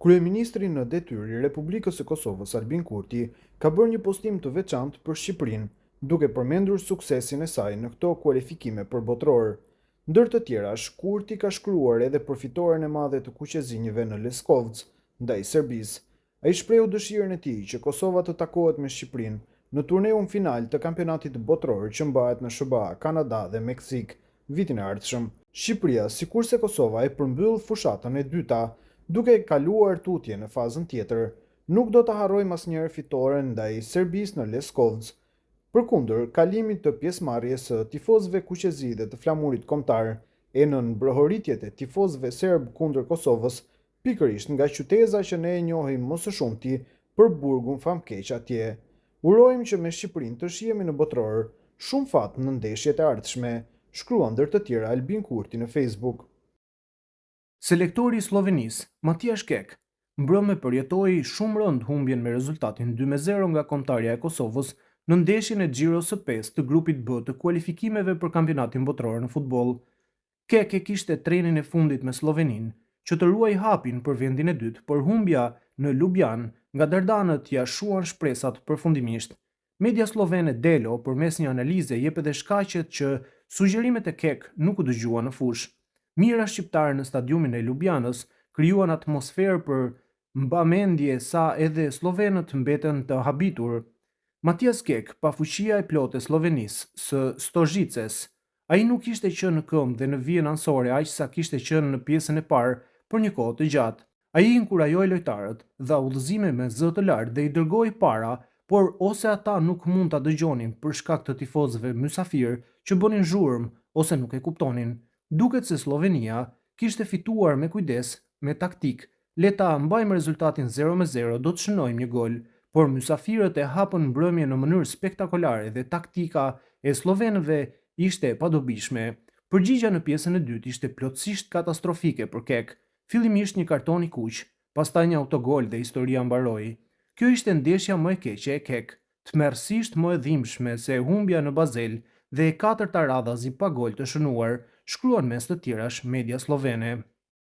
Kryeministri në detyrë i Republikës së Kosovës Albin Kurti ka bërë një postim të veçantë për Shqipërinë, duke përmendur suksesin e saj në këto kualifikime përbotëror. Ndër të tjerash, Kurti ka shkruar edhe për fitoren e madhe të kuqezinjve në Leskovec ndaj Serbisë. Ai shprehu dëshirën e tij që Kosova të takohet me Shqipërinë në turneun final të kampionatit botëror që mbahet në SBA, Kanada dhe Meksik vitin e ardhshëm. Shqipëria, sikurse Kosova, e përmbyll fushatën e dyta, duke kaluar tutje në fazën tjetër. Nuk do të harrojmë asnjëherë fitoren ndaj Serbisë në Leskovec. Përkundër kalimit të pjesëmarrjes së tifozëve kuqezi dhe të flamurit kombëtar e në mbrojtjet e tifozëve serb kundër Kosovës, pikërisht nga qyteza që ne e njohim më së shumti për burgun famkeq atje. Urojmë që me Shqipërinë të shihemi në botëror, shumë fat në ndeshjet e ardhshme, shkruan ndër të tjera Albin Kurti në Facebook. Selektori i Slovenisë, Mathias Kek, mbrëmë përjetoi shumë rënd humbjen me rezultatin 2-0 nga kombëtarja e Kosovës në ndeshjen e Xhiros së 5 të grupit B të kualifikimeve për kampionatin botror në futboll. Kek e kishte trenin e fundit me Sloveninë, që të ruaj hapin për vendin e dytë, por humbja në Ljubljan nga dardanët ja shuan shpresat përfundimisht. Media slovene Delo, përmes një analize, jep edhe shkaqet që sugjerimet e Kek nuk u dëgjuan në fushë. Mira shqiptarë në stadiumin e Ljubljanës krijuan atmosferë për mbamendje sa edhe slovenët mbeten të habitur. Mathias Kek, pa fuqia e plotë e Slovenisë së Stožices, ai nuk kishte qenë në këmbë dhe në vijën anësore aq sa kishte qenë në pjesën e parë për një kohë të gjatë. Ai inkurajoi lojtarët, dha udhëzime me zë të lartë dhe i dërgoi para, por ose ata nuk mund ta dëgjonin për shkak të tifozëve mysafir që bënin zhurmë ose nuk e kuptonin. Duket se Slovenia kishte fituar me kujdes, me taktik, le ta mbajmë rezultatin 0-0, do të shënojmë një gol, por mysafirët e hapën mbrëmje në mënyrë spektakolare dhe taktika e slovenëve ishte padobishme. Përgjigjja në pjesën e dytë ishte plotësisht katastrofike për Kek, fillimisht një karton i kuq, pastaj një autogol dhe historia mbaroi. Kjo ishte ndeshja më e keqe e Kek, tmerrsisht më e dhimbshme se humbja në Basel dhe e katërta radhazi pa gol të shënuar, shkruan mes të tjerash media slovene.